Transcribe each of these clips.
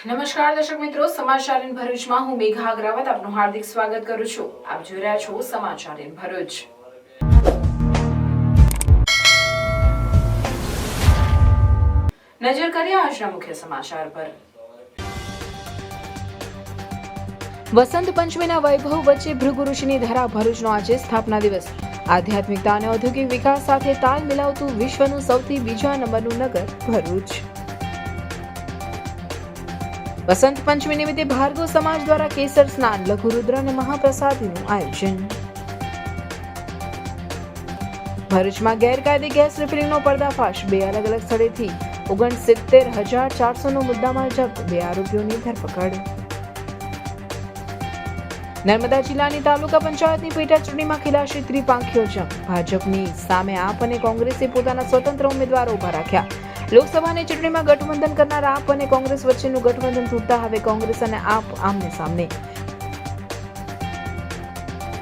નમસ્કાર દર્શક મિત્રો, સમાચાર ઇન ભરૂચમાં હું મેઘા અગ્રવાલ આપનું હાર્દિક સ્વાગત કરું છું. આપ જોઈ રહ્યા છો સમાચાર ઇન ભરૂચ. નજર કરીએ આજના મુખ્ય સમાચાર પર. વસંત પંચમીના વૈભવ વચ્ચે ભૃગુ ઋષિની ધરા ભરૂચનો આજે સ્થાપના દિવસ. આધ્યાત્મિકતા અને ઔદ્યોગિક વિકાસ સાથે તાલ મિલાવતું વિશ્વનું સૌથી બીજા નંબરનું નગર ભરૂચ. વસંત પંચમી નિમિત્તે ભાર્ગવ સમાજ દ્વારા કેસર સ્નાન, લઘુરુદ્ર અને મહાપ્રસાદીનું આયોજન. ભરૂચમાં ગેરકાયદે ગેસ રિફિલિંગનો પર્દાફાશ. 2 અલગ અલગ સ્થળેથી 69,400 નો મુદ્દામાલ જપ્ત. 2 આરોપીઓની ધરપકડ. નર્મદા જિલ્લાની તાલુકા પંચાયતની પેટા ચૂંટણીમાં ખેલાશે ત્રિપાંખીયો જંગ. ભાજપની સામે આપ અને કોંગ્રેસે પોતાના સ્વતંત્ર ઉમેદવારો ઉભા રાખ્યા. લોકસભાની ચૂંટણીમાં ગઠબંધન કરનાર આપ અને કોંગ્રેસ વચ્ચેનું ગઠબંધન તૂટતા હવે કોંગ્રેસ અને આપ આમને સામને.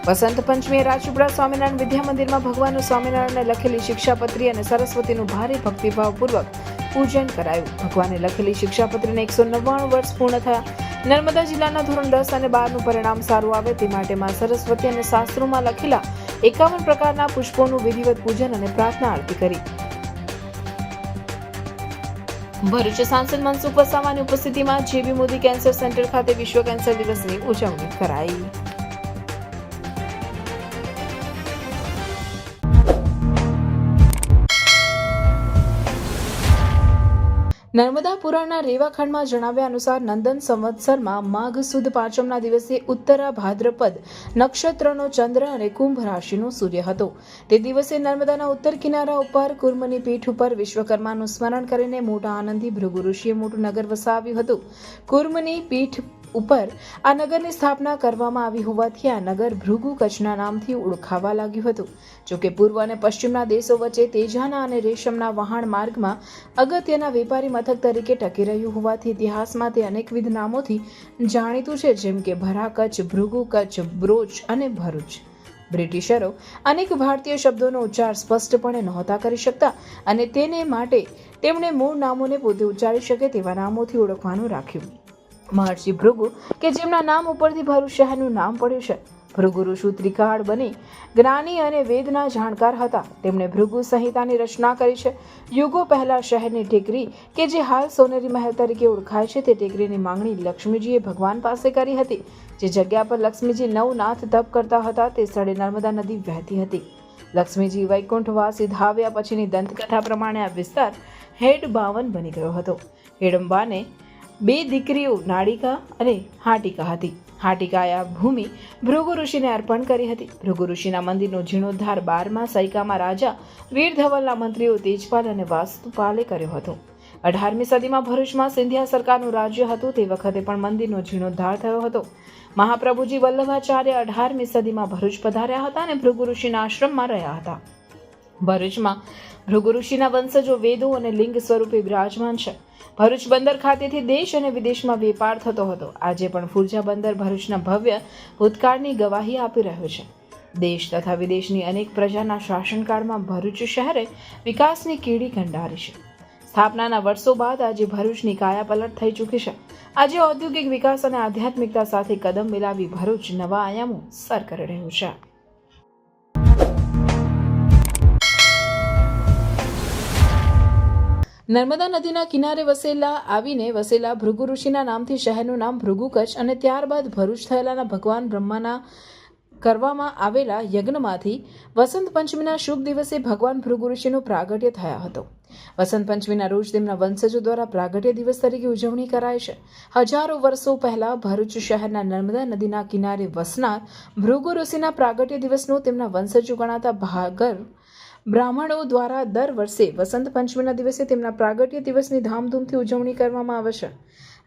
વસંત પંચમીએ રાજપીપળા સ્વામિનારાયણ વિદ્યા મંદિરમાં ભગવાન સ્વામિનારાયણને લખેલી શિક્ષાપત્રી અને સરસ્વતીનું ભારે ભક્તિભાવપૂર્વક પૂજન કરાયું. ભગવાને લખેલી શિક્ષાપત્રીને 199 વર્ષ પૂર્ણ થયા. નર્મદા જિલ્લાના ધોરણ 10 અને 12 નું પરિણામ સારું આવે તે માટે માં સરસ્વતી અને શાસ્ત્રોમાં લખેલા 51 પ્રકારના પુષ્પોનું વિધિવત પૂજન અને પ્રાર્થના આરતી કરી. ભરૂચ સાંસદ મનસુખ વસાવાની ઉપસ્થિતિમાં જેબી મોદી કેન્સર સેન્ટર ખાતે વિશ્વ કેન્સર દિવસની ઉજવણી કરાઈ. નર્મદા પુરાણના રેવાખંડમાં જણાવ્યા અનુસાર નંદન સંવત્સરમાં માઘ સુદ પાંચમના દિવસે ઉત્તરા ભાદ્રપદ નક્ષત્રનો ચંદ્ર અને કુંભ રાશિનો સૂર્ય હતો. તે દિવસે નર્મદાના ઉત્તર કિનારા ઉપર કુર્મની પીઠ ઉપર વિશ્વકર્માનું સ્મરણ કરીને મોટા આનંદથી ભૃગુ ઋષિએ મોટું નગર વસાવ્યું હતું. કુર્મની પીઠ ઉપર આ નગરની સ્થાપના કરવામાં આવી હોવાથી આ નગર ભૃગુ કચ્છના નામથી ઓળખાવા લાગ્યું હતું. જોકે પૂર્વ અને પશ્ચિમના દેશો વચ્ચે તેજાના અને રેશમના વહાણ માર્ગમાં અગત્યના વેપારી મથક તરીકે ટકી રહ્યું હોવાથી ઇતિહાસમાં તે અનેકવિધ નામોથી જાણીતું છે, જેમ કે ભરા કચ્છ, ભૃગુ કચ્છ, બ્રોચ અને ભરૂચ. બ્રિટિશરો અનેક ભારતીય શબ્દોનો ઉચ્ચાર સ્પષ્ટપણે નહોતા કરી શકતા અને તેને માટે તેમણે મૂળ નામોને પોતે ઉચ્ચારી શકે તેવા નામોથી ઓળખવાનું રાખ્યું. મહર્ષિ ભૃગુ કે જેમના નામ ઉપરથી ભરૂચ શહેરનું નામ પડ્યું છે. ભૃગુ ઋષિ ત્રિકાળ બની જ્ઞાની અને વેદના જાણકાર હતા. તેમણે ભૃગુ સંહિતાની રચના કરી છે. યુગો પહેલા શહેરની ટેકરી કે જે હાલ સોનેરી મહેલ તરીકે ઓળખાય છે તે ટેકરીની માંગણી લક્ષ્મીજીએ ભગવાન પાસે કરી હતી. જે જગ્યા પર લક્ષ્મીજી નવનાથ તપ કરતા હતા તે સ્થળે નર્મદા નદી વહેતી હતી. લક્ષ્મીજી વૈકુંઠવાસી ધાવ્યા પછીની દંતકથા પ્રમાણે આ વિસ્તાર હેડબાવન બની ગયો હતો. હેડંબાને 2 દીકરીઓ નાડિકા અને હાટિકા હતી. હાટિકાએ આ ભૂમિ ભૃગુ ઋષિને અર્પણ કરી હતી. ભૃગુ ઋષિના મંદિરનો જીર્ણોદ્ધાર 12મા સૈકામાં રાજા વીરધવલના મંત્રીઓ તેજપાલ અને વાસ્તુપાલે કર્યો હતો. 18મી સદીમાં ભરૂચમાં સિંધિયા સરકારનું રાજ્ય હતું. તે વખતે પણ મંદિરનો જીર્ણોદ્ધાર થયો હતો. મહાપ્રભુજી વલ્લભાચાર્ય 18મી સદીમાં ભરૂચ પધાર્યા હતા અને ભૃગુ ઋષિના આશ્રમમાં રહ્યા હતા. ભરૂચમાં ભૃગુ ઋષિના વંશજો વેદો અને લિંગ સ્વરૂપે વિરાજમાન છે. ભરૂચ બંદર ખાતેથી દેશ અને વિદેશમાં વેપાર થતો હતો. આજે પણ ફુરજા બંદર ભરૂચના ભવ્ય ભૂતકાળની ગવાહી આપી રહ્યો છે. દેશ તથા વિદેશની અનેક પ્રજાના શાસનકાળમાં ભરૂચ શહેરે વિકાસની કીડી કંડારી છે. સ્થાપનાના વર્ષો બાદ આજે ભરૂચની કાયાપલટ થઈ ચૂકી છે. આજે ઔદ્યોગિક વિકાસ અને આધ્યાત્મિકતા સાથે કદમ મિલાવી ભરૂચ નવા આયામો સર કરી રહ્યું છે. નર્મદા નદીના કિનારે વસેલા ભૃગુ ઋષિના નામથી શહેરનું નામ ભૃગુ કચ્છ અને ત્યારબાદ ભરૂચ થયેલાના ભગવાન બ્રહ્માના કરવામાં આવેલા યજ્ઞમાંથી વસંત પંચમીના શુભ દિવસે ભગવાન ભૃગુ ઋષિનું પ્રાગટ્ય થયા હતો. વસંત પંચમીના રોજ તેમના વંશજો દ્વારા પ્રાગટ્ય દિવસ તરીકે ઉજવણી કરાય છે. હજારો વર્ષો પહેલા ભરૂચ શહેરના નર્મદા નદીના કિનારે વસનાર ભૃગુ ઋષિના પ્રાગટ્ય દિવસનો તેમના વંશજો ગણાતા ભાગર બ્રાહ્મણો દ્વારા દર વર્ષે વસંત પંચમીના દિવસે તેમના પ્રાગટ્ય દિવસની ધામધૂમથી ઉજવણી કરવામાં આવે છે.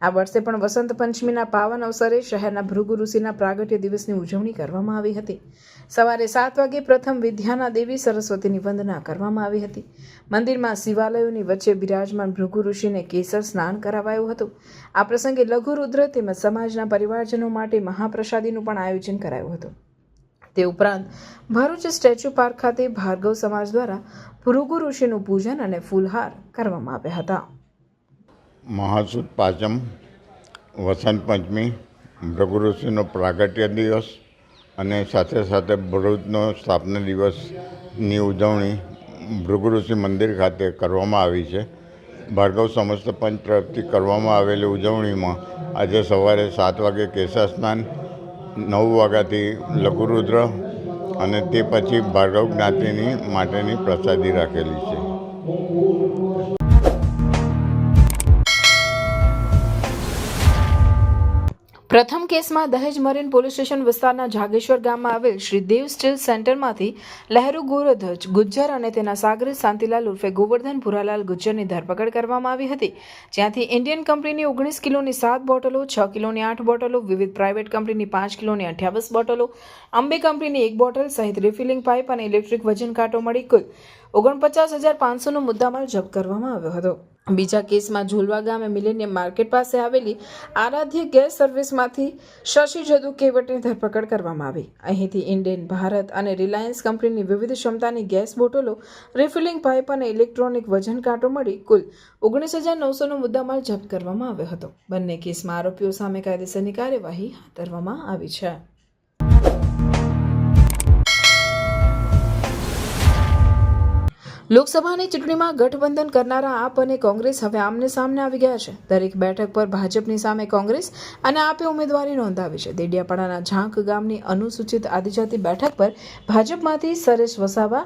આ વર્ષે પણ વસંત પંચમીના પાવન અવસરે શહેરના ભૃગુ ઋષિના પ્રાગટ્ય દિવસની ઉજવણી કરવામાં આવી હતી. સવારે 7 વાગે પ્રથમ વિદ્યાના દેવી સરસ્વતીની વંદના કરવામાં આવી હતી. મંદિરમાં શિવાલયોની વચ્ચે બિરાજમાન ભૃગુ ઋષિને કેસર સ્નાન કરાવાયું હતું. આ પ્રસંગે લઘુરુદ્ર તેમજ સમાજના પરિવારજનો માટે મહાપ્રસાદીનું પણ આયોજન કરાયું હતું. તે ઉપરાંત ભરૂચ સ્ટેચ્યુ પાર્ક ખાતે ભાર્ગવ સમાજ દ્વારા ભૃગુ ઋષિનું પૂજન અને ફૂલહાર કરવામાં આવ્યા હતા. મહાસુદ પાંચમ વસંત પંચમી, ભૃગુ ઋષિનો પ્રાગટ્ય દિવસ અને સાથે સાથે ભરૂચનો સ્થાપના દિવસની ઉજવણી ભૃગુ ઋષિ મંદિર ખાતે કરવામાં આવી છે. ભાર્ગવ સમસ્ત પંચ તરફથી કરવામાં આવેલી ઉજવણીમાં આજે સવારે 7 વાગે કેશા સ્નાન, 9 વાગ્યાથી લઘુરુદ્ર અને તે પછી ભાર્ગવ જ્ઞાતિની માટેની પ્રસાદી રાખેલી છે. પ્રથમ કેસમાં દહેજ મરીન પોલીસ સ્ટેશન વિસ્તારના જાગેશ્વર ગામમાં આવેલ શ્રી દેવ સ્ટીલ સેન્ટરમાંથી લહેરુ ગોરધજ ગુજ્જર અને તેના સાગરીત શાંતિલાલ ઉર્ફે ગોવર્ધન ભુરાલાલ ગુજ્જરની ધરપકડ કરવામાં આવી હતી, જ્યાંથી ઇન્ડિયન કંપનીની 19 કિલોની 7 બોટલો, 6 કિલોની 8 બોટલો, વિવિધ પ્રાઇવેટ કંપનીની 5 કિલોની 28 બોટલો, અંબે કંપનીની 1 બોટલ સહિત રિફિલિંગ પાઇપ અને ઇલેક્ટ્રિક વજન કાંટો મળી કુલ 49,500નો મુદ્દામાલ જપ્ત કરવામાં આવ્યો હતો. બીજા કેસમાં ઝોલવા ગામે મિલેનિયમ માર્કેટ પાસે આવેલી આરાધ્ય ગેસ સર્વિસમાંથી શશી જદુ કેવટની ધરપકડ કરવામાં આવી. અહીંથી ઇન્ડિયન, ભારત અને રિલાયન્સ કંપનીની વિવિધ ક્ષમતાની ગેસ બોટલો, રિફિલિંગ પાઇપ અને ઇલેક્ટ્રોનિક વજન કાંટો મળી કુલ 19,900નો મુદ્દામાલ જપ્ત કરવામાં આવ્યો હતો. બંને કેસમાં આરોપીઓ સામે કાયદેસરની કાર્યવાહી હાથ ધરવામાં આવી છે. લોકસભાની ચૂંટણીમાં ગઠબંધન કરનારા આપ અને કોંગ્રેસ હવે આમને સામને આવી ગયા છે. દરેક બેઠક પર ભાજપની સામે કોંગ્રેસ અને આપે ઉમેદવારી નોંધાવી છે. દેડિયાપાડાના ઝાંક ગામની અનુસૂચિત આદિજાતિ બેઠક પર ભાજપમાંથી સરેશ વસાવા,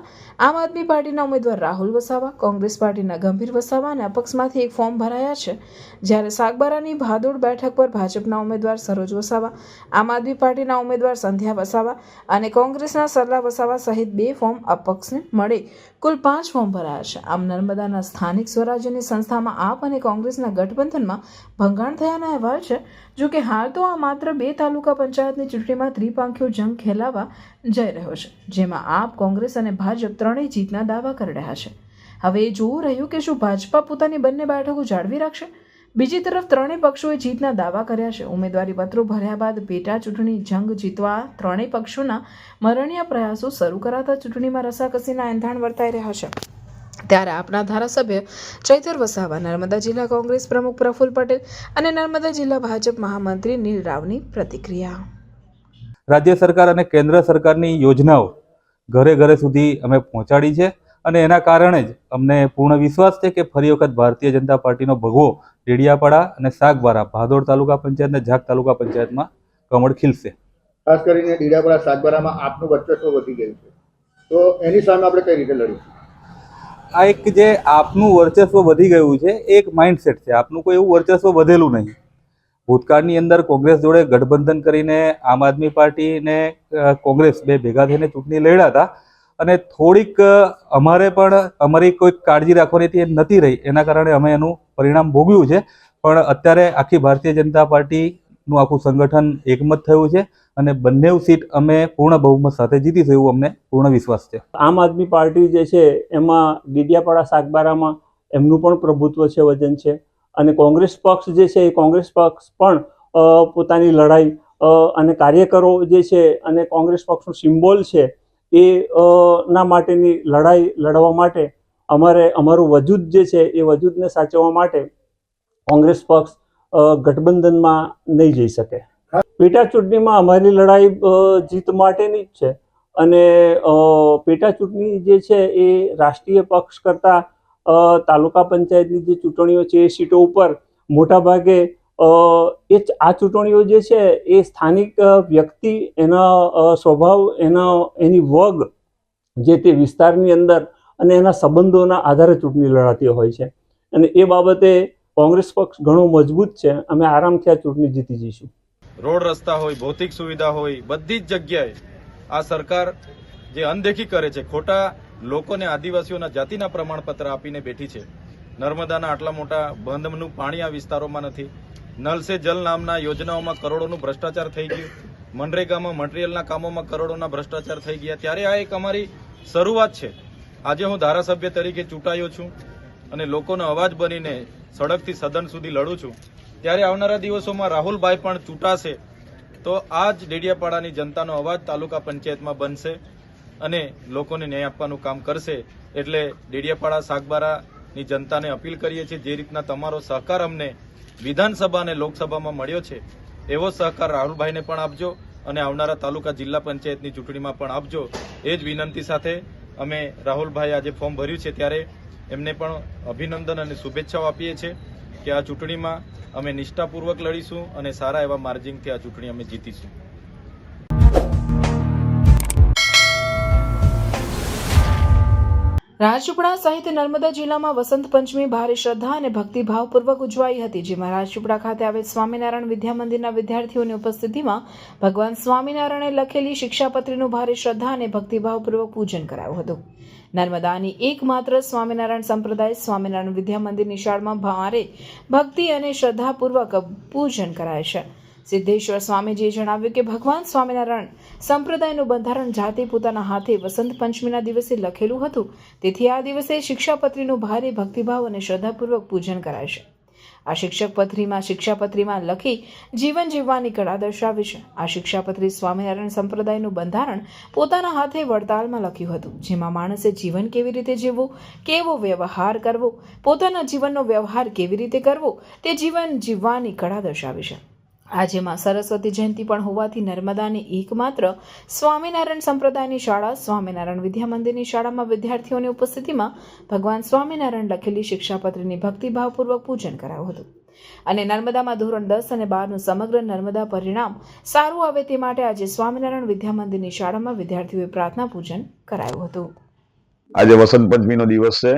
આમ આદમી પાર્ટીના ઉમેદવાર રાહુલ વસાવા, કોંગ્રેસ પાર્ટીના ગંભીર વસાવા અને અપક્ષમાંથી એક ફોર્મ ભરાયા છે. જ્યારે સાગબારાની ભાદોડ બેઠક પર ભાજપના ઉમેદવાર સરોજ વસાવા, આમ આદમી પાર્ટીના ઉમેદવાર સંધ્યા વસાવા અને કોંગ્રેસના સરલા વસાવા સહિત 2 ફોર્મ અપક્ષને મળે કુલ 5 ફોર્મ ભરાયા છે. આમ નર્મદાના સ્થાનિક સ્વરાજ્યની સંસ્થામાં આપ અને કોંગ્રેસના ગઠબંધનમાં ભંગાણ થયાના અહેવાલ છે. જો કે હાલ તો આ માત્ર 2 તાલુકા પંચાયતની ચૂંટણીમાં ત્રિપાંખીયો જંગ ખેલાવા જઈ રહ્યો છે, જેમાં આપ, કોંગ્રેસ અને ભાજપ ત્રણેય જીતના દાવા કરી રહ્યા છે. હવે એ જોવું રહ્યું કે શું ભાજપા પોતાની બંને બેઠકો જાળવી રાખશે. બીજી તરફ ત્રણેય પક્ષોએ જીતના દાવા કર્યા છે. ઉમેદવારી પત્રો ભર્યા બાદ પેટા ચૂંટણી જંગ જીતવા ત્રણેય પક્ષોના મરણીયા પ્રયાસો શરૂ કરાતા ચૂંટણીમાં રસાકસીના એંધાણ વર્તાઈ રહ્યા છે. ત્યારે આપના ધારાસભ્ય ચૈતર વસાવા, નર્મદા જિલ્લા કોંગ્રેસ પ્રમુખ પ્રફુલ્લ પટેલ અને નર્મદા જિલ્લા ભાજપ મહામંત્રી નીલ રાવની પ્રતિક્રિયા. રાજ્ય સરકાર અને કેન્દ્ર સરકારની યોજનાઓ ઘરે ઘરે સુધી અમે પહોંચાડી છે અને એના કારણે જ અમને પૂર્ણ વિશ્વાસ છે કે ફરી વખત ભારતીય જનતા પાર્ટીનો ભગવો ડેડિયાપાડા અને સાગબારા, ભાદોડ તાલુકા પંચાયત અને ઝાંક તાલુકા પંચાયતમાં કમળ ખીલશે. ખાસ કરીને ડેડિયાપાડા, સાગબારામાં આપનું વર્ચસ્વ વધી ગયું છે, તો એની સામે આપણે કઈ રીતે લડીશું? આ એક જે આપનું વર્ચસ્વ વધી ગયું છે એક માઇન્ડસેટ છે. આપનું કોઈ એવું વર્ચસ્વ વધેલું નહીં. ભૂતકાળની અંદર કોંગ્રેસ જોડે ગઠબંધન કરીને આમ આદમી પાર્ટી ને કોંગ્રેસ બે ભેગા થઈને ચૂંટણી લડ્યા હતા અને થોડીક અમારે પણ અમારી કોઈ કાળજી રાખવાની નથી રહી. એના કારણે અમે એનું પરિણામ ભોગવ્યું છે. પણ અત્યારે આખી ભારતીય જનતા પાર્ટીનું આખું સંગઠન એકમત થયું છે અને બંને સીટ અમે પૂર્ણ બહુમત સાથે જીતીશું એવું અમને પૂર્ણ વિશ્વાસ છે. આમ આદમી પાર્ટી જે છે એમાં ડેડિયાપાડા, સાગબારામાં એમનું પણ પ્રભુત્વ છે, વજન છે. અને કોંગ્રેસ પક્ષ જે છે એ કોંગ્રેસ પક્ષ પણ પોતાની લડાઈ અને કાર્યકરો જે છે અને કોંગ્રેસ પક્ષનું સિમ્બોલ છે એ ના માટેની લડાઈ લડવા માટે અમારું વજૂદ જે છે એ વજૂદને સાચવવા માટે કોંગ્રેસ પક્ષ ગઠબંધનમાં નહીં જઈ શકે. પેટા ચૂંટણીમાં અમારી લડાઈ જીત માટેની જ છે અને પેટા ચૂંટણી જે છે એ રાષ્ટ્રીય પક્ષ કરતાં તાલુકા પંચાયતની જે ચૂંટણીઓ છે એ સીટો ઉપર મોટાભાગે આ ચૂંટણીઓ જે છે એ સ્થાનિક વ્યક્તિ, એના સ્વભાવ, એની વગ જે તે વિસ્તારની અંદર અને એના સંબંધોના આધારે ચૂંટણી લડાતી હોય છે અને એ બાબતે કોંગ્રેસ પક્ષ ઘણો મજબૂત છે. અમે આરામથી આ ચૂંટણી જીતી જઈશું. રોડ રસ્તા હોય, ભૌતિક સુવિધા હોય, બધી જ જગ્યાએ આ સરકાર જે અનદેખી કરે છે, ખોટા લોકોને, આદિવાસીઓના જાતિના પ્રમાણપત્ર આપીને બેઠી છે. નર્મદાના આટલા મોટા બંધનું પાણી આ વિસ્તારોમાં નથી. નલ સે જલ નામના યોજનાઓમાં કરોડોનું ભ્રષ્ટાચાર થઈ ગયું. મનરેગામાં મટીરિયલના કામોમાં કરોડોના ભ્રષ્ટાચાર થઈ ગયા. ત્યારે આ એક અમારી શરૂઆત છે. આજે હું ધારાસભ્ય તરીકે ચૂંટાયો છું અને લોકોનો અવાજ બનીને સડકથી સદન સુધી લડું છું. ત્યારે આવનારા દિવસોમાં રાહુલભાઈ પણ ચૂંટાશે તો આ જ ડેડિયાપાડાની જનતાનો અવાજ તાલુકા પંચાયતમાં બનશે અને લોકોને ન્યાય આપવાનું કામ કરશે. એટલે ડેડિયાપાડા, સાગબારાની જનતાને અપીલ કરીએ છીએ જે રીતના તમારો સહકાર અમને વિધાનસભા અને લોકસભામાં મળ્યો છે એવો સહકાર રાહુલભાઈને પણ આપજો અને આવનારા તાલુકા જિલ્લા પંચાયતની ચૂંટણીમાં પણ આપજો. એ જ વિનંતી સાથે અમે રાહુલભાઈ આજે ફોર્મ ભર્યું છે ત્યારે એમને પણ અભિનંદન અને શુભેચ્છાઓ આપીએ છીએ કે આ ચૂંટણીમાં અમે નિષ્ઠાપૂર્વક લડીશું અને સારા એવા માર્જિનથી આ ચૂંટણી અમે જીતીશું. રાજપીપળા સહિત નર્મદા જિલ્લામાં વસંત પંચમી ભારે શ્રદ્ધા અને ભક્તિભાવપૂર્વક ઉજવાઈ હતી, જેમાં રાજપીપળા ખાતે આવેલ સ્વામિનારાયણ વિદ્યા મંદિરના વિદ્યાર્થીઓની ઉપસ્થિતિમાં ભગવાન સ્વામિનારાયણે લખેલી શિક્ષાપત્રીનું ભારે શ્રદ્ધા અને ભક્તિભાવપૂર્વક પૂજન કરાયું હતું. નર્મદાની એકમાત્ર સ્વામિનારાયણ સંપ્રદાય સ્વામિનારાયણ વિદ્યા મંદિર નિશાળમાં ભારે ભક્તિ અને શ્રદ્ધાપૂર્વક પૂજન કરાય છે. સિદ્ધેશ્વર સ્વામીજીએ જણાવ્યું કે ભગવાન સ્વામિનારાયણ સંપ્રદાયનું બંધારણ જાતે પોતાના હાથે વસંત પંચમીના દિવસે લખેલું હતું, તેથી આ દિવસે શિક્ષાપત્રીનું ભારે ભક્તિભાવ અને શ્રદ્ધાપૂર્વક પૂજન કરાય છે. આ શિક્ષાપત્રીમાં લખી જીવન જીવવાની કળા દર્શાવી છે. આ શિક્ષાપત્રી સ્વામિનારાયણ સંપ્રદાયનું બંધારણ પોતાના હાથે વડતાલમાં લખ્યું હતું, જેમાં માણસે જીવન કેવી રીતે જીવવું, કેવો વ્યવહાર કરવો, પોતાના જીવનનો વ્યવહાર કેવી રીતે કરવો તે જીવન જીવવાની કળા દર્શાવી છે. આજેમાં સરસ્વતી જયંતિ પણ હોવાથી નર્મદાની એકમાત્ર સ્વામિનારાયણ સંપ્રદાયની શાળા સ્વામિનારાયણ વિદ્યા મંદિરની શાળામાં વિદ્યાર્થીઓની ઉપસ્થિતિમાં ભગવાન સ્વામિનારાયણ લખેલી શિક્ષાપત્રીની ભક્તિભાવપૂર્વક પૂજન કરાયું હતું અને નર્મદામાં ધોરણ 10 અને 12નું સમગ્ર નર્મદા પરિણામ સારું આવે તે માટે આજે સ્વામિનારાયણ વિદ્યા મંદિરની શાળામાં વિદ્યાર્થીઓએ પ્રાર્થના પૂજન કરાયું હતું. આજે વસંત પંચમીનો દિવસ છે,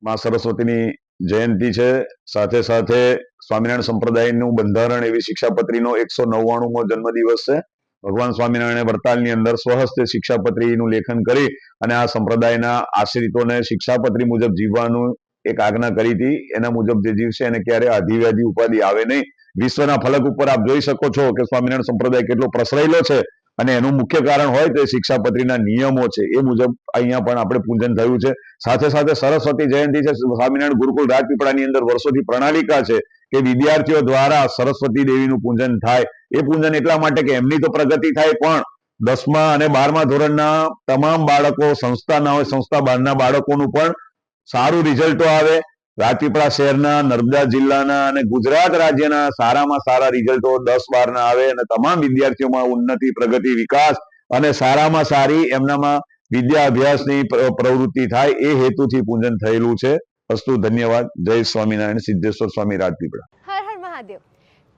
માં સરસ્વતીની જયંતિ છે, સાથે સાથે સ્વામિનારાયણ સંપ્રદાયનું બંધારણ એવી શિક્ષાપત્રીનો 199મો જન્મદિવસ છે. ભગવાન સ્વામિનારાયણે વડતાલની અંદર સ્વહસ્તે શિક્ષાપત્રીનું લેખન કરી અને આ સંપ્રદાયના આશ્રિતોને શિક્ષાપત્રી મુજબ જીવવાનું એક આજ્ઞા કરી હતી. એના મુજબ જે જીવશે એને ક્યારે આધિવ્યાધિ ઉપાધિ આવે નહીં. વિશ્વના ફલક ઉપર આપ જોઈ શકો છો કે સ્વામિનારાયણ સંપ્રદાય કેટલો પ્રસરેલો છે અને એનું મુખ્ય કારણ હોય તો શિક્ષાપત્રીના નિયમો છે. એ મુજબ અહીંયા પણ આપણે પૂજન થયું છે. સાથે સાથે સરસ્વતી જયંતિ છે. સ્વામિનારાયણ ગુરુકુળ રાજપીપળાની અંદર વર્ષોથી પ્રણાલિકા છે કે વિદ્યાર્થીઓ દ્વારા સરસ્વતી દેવીનું પૂજન થાય. એ પૂજન એટલા માટે કે એમની તો પ્રગતિ થાય, પણ 10મા અને 12મા ધોરણના તમામ બાળકો, સંસ્થાના હોય, સંસ્થા બહારના બાળકોનું પણ સારું રિઝલ્ટો આવે. રાજપીપળા શહેરના, નર્મદા જિલ્લાના અને ગુજરાત રાજ્યના સારામાં સારા રિઝલ્ટો 10-12ના આવે અને તમામ વિદ્યાર્થીઓમાં ઉન્નતિ, પ્રગતિ, વિકાસ અને સારામાં સારી એમનામાં વિદ્યા અભ્યાસની પ્રવૃત્તિ થાય એ હેતુથી પૂજન થયેલું છે. અસ્તુ, ધન્યવાદ. જય સ્વામિનારાયણ. સિદ્ધેશ્વર સ્વામી, રાજપીપળા. હર હર મહાદેવ.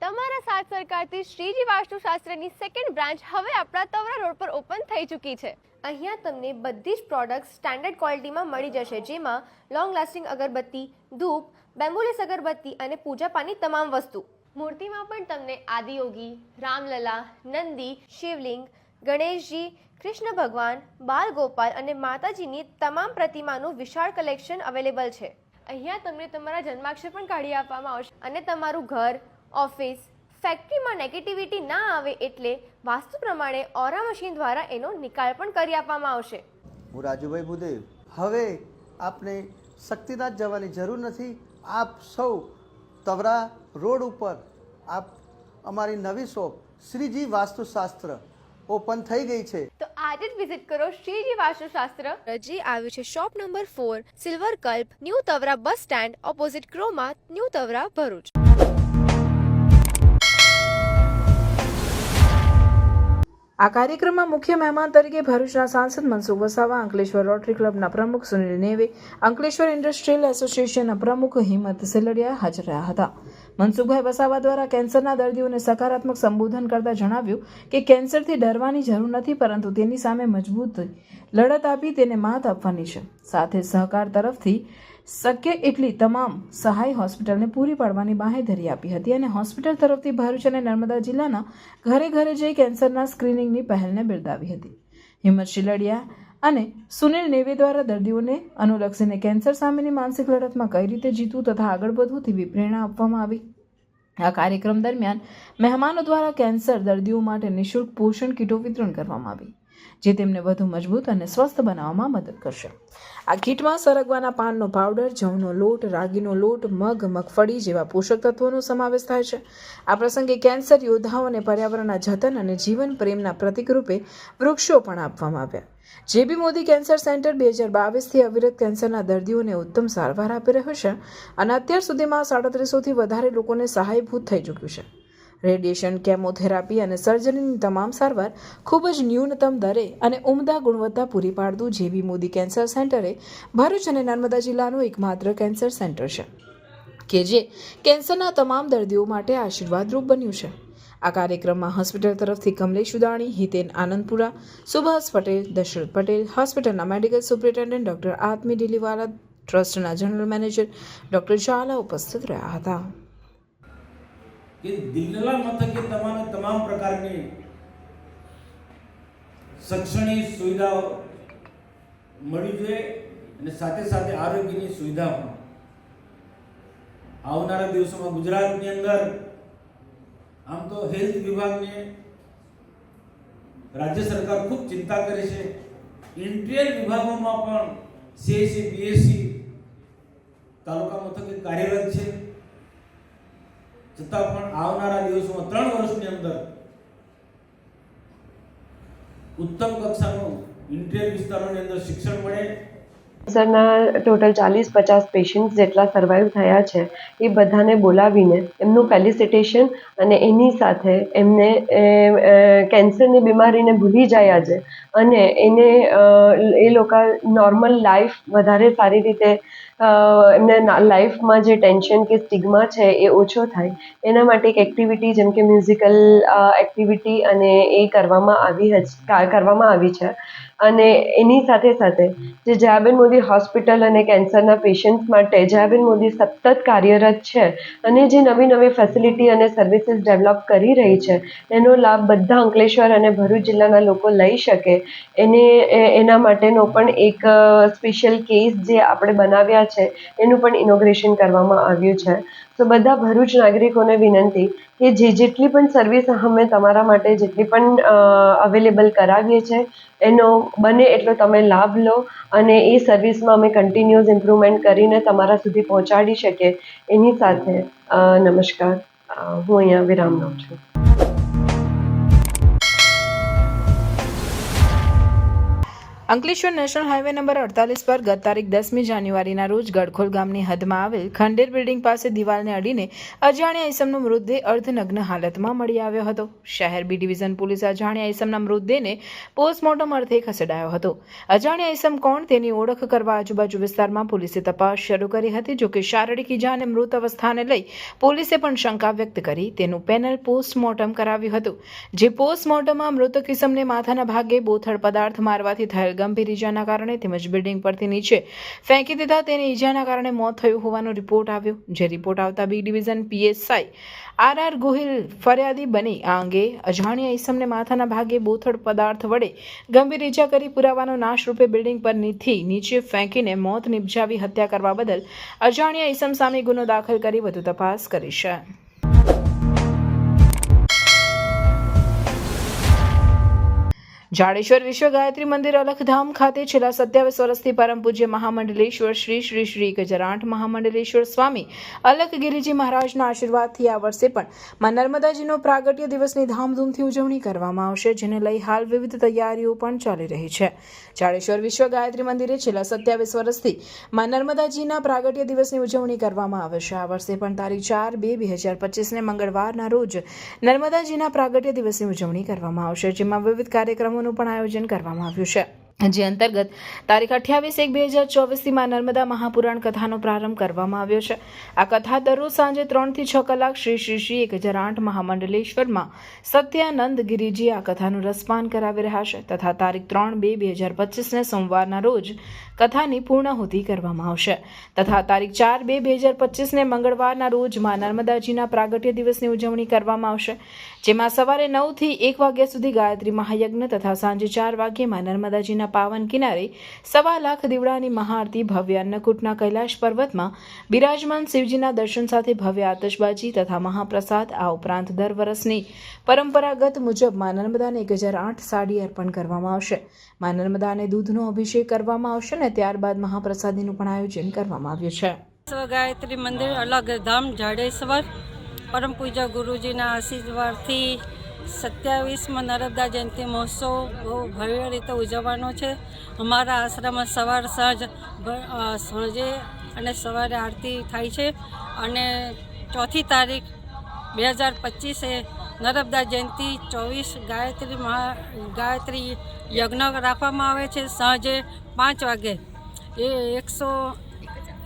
તમારા સાથ સરકારથી શ્રીજી વાસ્તુશાસ્ત્રની સેકન્ડ બ્રાન્ચ હવે આપણા તવરા રોડ પર ઓપન થઈ ચૂકી છે. અહીંયા તમને બધી જ પ્રોડક્ટ્સ સ્ટાન્ડર્ડ ક્વોલિટીમાં મળી જશે, જેમાં લોંગ લાસ્ટિંગ અગરબત્તી, ધૂપ, બેમ્બુલેસ અગરબત્તી અને પૂજાપાની તમામ વસ્તુ. મૂર્તિમાં પણ તમને આદિયોગી, રામલલા, નંદી, શિવલિંગ, ગણેશજી, કૃષ્ણ ભગવાન, બાલ ગોપાલ અને માતાજીની તમામ પ્રતિમાનું વિશાળ કલેક્શન અવેલેબલ છે. અહીંયા તમને તમારા જન્માક્ષર પણ કાઢી આપવામાં આવશે અને તમારું ઘર, ઓફિસ, ફેક્ટરીમાં નેગેટિવિટી ના આવે એટલે વાસ્તુ પ્રમાણે ઓરા મશીન દ્વારા એનો નિકાલ પણ કરી આપવામાં આવશે. હું રાજુભાઈ ભુદેવ. હવે આપને શક્તિનાથ જવાની જરૂર નથી. આપ સૌ તવરા રોડ ઉપર આપ અમારી નવી શોપ શ્રીજી વાસ્તુશાસ્ત્ર ઓપન થઈ ગઈ છે. તો આજે જ વિઝિટ કરો શ્રીજી વાસ્તુશાસ્ત્ર. જે આવ્યું છે shop number 4, silver Kalp, new Tavra bus stand opposite Croma, new Tavra, Bharuch. આ કાર્યક્રમમાં મુખ્ય મહેમાન તરીકે ભરૂચના સાંસદ મનસુખ વસાવા, અંકલેશ્વર રોટરી ક્લબના પ્રમુખ સુનિલ નેવે, અંકલેશ્વર ઇન્ડસ્ટ્રીયલ એસોસિએશનના પ્રમુખ હિંમત સેલડિયા હાજર રહ્યા હતા. મનસુખભાઈ વસાવા દ્વારા કેન્સરના દર્દીઓને સકારાત્મક સંબોધન કરતા જણાવ્યું કે કેન્સરથી ડરવાની જરૂર નથી, પરંતુ તેની સામે મજબૂત લડત આપી તેને માત આપવાની છે. સાથે સહકાર તરફથી શક્ય એટલી તમામ સહાય હોસ્પિટલને પૂરી પાડવાની બાંહેધરી આપી હતી અને હોસ્પિટલ તરફથી ભરૂચ અને નર્મદા જિલ્લાના ઘરે ઘરે જઈ કેન્સરના સ્ક્રીનિંગની પહેલને બિરદાવી હતી. હિંમત શિલડિયા અને સુનિલ નેવે દ્વારા દર્દીઓને અનુલક્ષીને કેન્સર સામેની માનસિક લડતમાં કઈ રીતે જીતવું તથા આગળ વધવું તેવી પ્રેરણા આપવામાં આવી. આ કાર્યક્રમ દરમિયાન મહેમાનો દ્વારા કેન્સર દર્દીઓ માટે નિઃશુલ્ક પોષણ કીટો વિતરણ કરવામાં આવી. જે તેમને વધુ મજબૂત અને સ્વસ્થ બનાવવામાં મદદ કરશે. આ કીટમાં સરગવાના પાનનો પાવડર, જવનો લોટ, રાગીનો લોટ, મગ, મગફળી જેવા પોષક તત્વોનો સમાવેશ થાય છે. આ પ્રસંગે કેન્સર યોદ્ધાઓ અને પર્યાવરણના જતન અને જીવન પ્રેમના પ્રતીક રૂપે વૃક્ષો પણ આપવામાં આવ્યા. જેબી મોદી કેન્સર સેન્ટર 2022થી અવિરત કેન્સરના દર્દીઓને ઉત્તમ સારવાર આપી રહ્યું છે અને અત્યાર સુધીમાં 3700થી વધારે લોકોને સહાયભૂત થઈ ચૂક્યું છે. રેડિયેશન, કેમોથેરાપી અને સર્જરીની તમામ સારવાર ખૂબ જ ન્યૂનતમ દરે અને ઉમદા ગુણવત્તા પૂરી પાડતું જેબી મોદી કેન્સર સેન્ટર એ ભરૂચ અને નર્મદા જિલ્લાનું એકમાત્ર કેન્સર સેન્ટર છે કે જે કેન્સરના તમામ દર્દીઓ માટે આશીર્વાદરૂપ બન્યું છે. આ કાર્યક્રમમાં હોસ્પિટલ તરફથી કમલેશ ઉદાણી, હિતેન આનંદપુરા, સુભાષ પટેલ, દશરથ પટેલ, હોસ્પિટલના મેડિકલ સુપ્રિન્ટેન્ડન્ટ ડોક્ટર આત્મી ડીલીવાલા, ટ્રસ્ટના જનરલ મેનેજર ડોક્ટર ઝાલા ઉપસ્થિત રહ્યા હતા. કે દિલ્હીના મથકે તમામ પ્રકારની શૈક્ષણિક સુવિધાઓ મળી જોઈએ અને સાથે સાથે આરોગ્યની સુવિધા પણ. આવનારા દિવસોમાં ગુજરાતની અંદર આમ તો હેલ્થ વિભાગને રાજ્ય સરકાર ખૂબ ચિંતા કરે છે. ઇન્ટિરિયર વિભાગોમાં પણ CSC, BSc તાલુકા મથકે કાર્યરત છે. છતાં પણ આવનારા દિવસોમાં 3 વર્ષની અંદર ઉત્તમ કક્ષાનું ઇન્ટિરિયર વિસ્તારોની અંદર શિક્ષણ મળે. કેન્સરના ટોટલ 40-50 પેશન્ટ જેટલા સર્વાઈવ થયા છે એ બધાને બોલાવીને એમનું ફેલિસિટેશન અને એની સાથે એમને કેન્સરની બીમારીને ભૂલી જાય આજે અને એને એ લોકો નોર્મલ લાઈફ વધારે સારી રીતે એમને લાઈફમાં જે ટેન્શન કે સ્ટિગ્મા છે એ ઓછો થાય એના માટે એક એક્ટિવિટી જેમ કે મ્યુઝિકલ એક્ટિવિટી અને એ કરવામાં આવી છે. અને એની સાથે સાથે જે જયાબેન મોદી હોસ્પિટલ અને કેન્સરના પેશન્ટ્સ માટે જયાબેન મોદી સતત કાર્યરત છે અને જે નવી ફેસિલિટી અને સર્વિસીસ ડેવલપ કરી રહી છે એનો લાભ બધા અંકલેશ્વર અને ભરૂચ જિલ્લાના લોકો લઈ શકે એના માટેનો પણ એક સ્પેશિયલ કેસ જે આપણે બનાવ્યા છે એનું પણ ઇનોગ્રેશન કરવામાં આવ્યું છે. તો બધા ભરૂચ નાગરિકોને વિનંતી કે જેટલી પણ સર્વિસ અમે તમારા માટે જેટલી પણ અવેલેબલ કરાવીએ છીએ એનો બને એટલો તમે લાભ લો અને એ સર્વિસમાં અમે કન્ટિન્યુઅસ ઇમ્પ્રુવમેન્ટ કરીને તમારા સુધી પહોંચાડી શકીએ. એની સાથે નમસ્કાર, હું અહીંયા વિરામ લઉં છું. અંકલેશ્વર નેશનલ હાઈવે નંબર 48 પર ગત તારીખ 10મી જાન્યુઆરીના રોજ ગડખોલ ગામની હદમાં આવેલ ખંડેર બિલ્ડિંગ પાસે દિવાલને અડીને અજાણ્યા ઈસમનો મૃતદેહ અર્ધનગ્ન હાલતમાં મળી આવ્યો હતો. શહેર બી ડિવિઝન પોલીસે અજાણ્યા ઈસમના મૃતદેહને પોસ્ટમોર્ટમ અર્થે ખસેડાયો હતો. અજાણ્યા ઈસમ કોણ તેની ઓળખ કરવા આજુબાજુ વિસ્તારમાં પોલીસે તપાસ શરૂ કરી હતી. જોકે શારીરિક ઈજા અને મૃત અવસ્થાને લઈ પોલીસે પણ શંકા વ્યક્ત કરી તેનું પેનલ પોસ્ટમોર્ટમ કરાવ્યું હતું. જે પોસ્ટમોર્ટમમાં મૃતક ઈસમને માથાના ભાગે બોથડ પદાર્થ મારવાથી થયેલ ગંભીર ઈજાના કારણે તેમજ બિલ્ડિંગ પરથી નીચે ફેંકી દીધા તેને ઈજાના કારણે મોત થયું હોવાનો રિપોર્ટ આવ્યો. જે રિપોર્ટ આવતા B division PSI RR Gohil ફરિયાદી બની આ અંગે અજાણ્યા ઈસમને માથાના ભાગે બોથડ પદાર્થ વડે ગંભીર ઈજા કરી પુરાવાનો નાશ રૂપે બિલ્ડિંગ પરથી નીચે ફેંકીને મોત નિપજાવી હત્યા કરવા બદલ અજાણ્યા ઈસમ સામે ગુનો દાખલ કરી વધુ તપાસ કરી છે. જાડેશ્વર વિશ્વ ગાયત્રી મંદિર અલખધામ ખાતે છેલ્લા 27 વર્ષથી પરમ પૂજ્ય મહામંડલેશ્વર શ્રી 1008 મહામંડલેશ્વર સ્વામી અલખગીરીજી મહારાજના આશીર્વાદથી આ વર્ષે પણ માં નર્મદાજીનો પ્રાગટ્ય દિવસની ધામધૂમથી ઉજવણી કરવામાં આવશે, જેને લઈ હાલ વિવિધ તૈયારીઓ પણ ચાલી રહી છે. જાડેશ્વર વિશ્વ ગાયત્રી મંદિરે છેલ્લા 27 વર્ષથી માં નર્મદાજીના પ્રાગટ્ય દિવસની ઉજવણી કરવામાં આવે છે. આ વર્ષે પણ તારીખ 4/2/2025ને મંગળવારના રોજ નર્મદાજીના પ્રાગટ્ય દિવસની ઉજવણી કરવામાં આવશે, જેમાં વિવિધ કાર્યક્રમોનું પણ આયોજન કરવામાં આવ્યું છે. જે અંતર્ગત તારીખ 28/1/2024થી માં નર્મદા મહાપુરાણ કથાનો પ્રારંભ કરવામાં આવ્યો છે. આ કથા દરરોજ સાંજે 3 થી 6 કલાક શ્રી 1008 મહામંડલેશ્વરમાં સત્યાનંદ ગિરિજી આ કથાનું રસપાન કરાવી રહ્યા છે તથા તારીખ 3/2/2025ને સોમવારના રોજ કથાની પૂર્ણાહુતિ કરવામાં આવશે તથા તારીખ 4/2/2025ને મંગળવારના રોજ માં નર્મદાજીના પ્રાગટ્ય દિવસની ઉજવણી કરવામાં આવશે, જેમાં સવારે 9 થી 1 વાગ્યા સુધી ગાયત્રી મહાયજ્ઞ તથા સાંજે 4 વાગ્યે માં નર્મદાજીના નદીના પાવન કિનારે 1.25 લાખ દીવડાની મહાઆરતી, ભવ્ય અન્નકૂટના કૈલાશ પર્વતમાં બિરાજમાન શિવજીના દર્શન સાથે ભવ્ય આતશબાજી તથા મહાપ્રસાદ. આ ઉપરાંત દર વર્ષની પરંપરાગત મુજબ મા નર્મદાને 1008 સાડી અર્પણ કરવામાં આવશે. મા નર્મદાને દૂધનો અભિષેક કરવામાં આવશે અને ત્યારબાદ મહાપ્રસાદીનું પણ આયોજન કરવામાં આવ્યું છે. ગાયત્રી મંદિર અલગ ધામ જાડેશ્વર પરમ પૂજ્ય ગુરુજીના આશીર્વાદથી 27માં નર્મદા જયંતિ મહોત્સવ બહુ ભવ્ય રીતે ઉજવવાનો છે. અમારા આશ્રમમાં સાંજે અને સવારે આરતી થાય છે અને 4મી તારીખ 2025 નર્મદા જયંતિ 24 ગાયત્રી યજ્ઞ રાખવામાં આવે છે. સાંજે 5 વાગે એ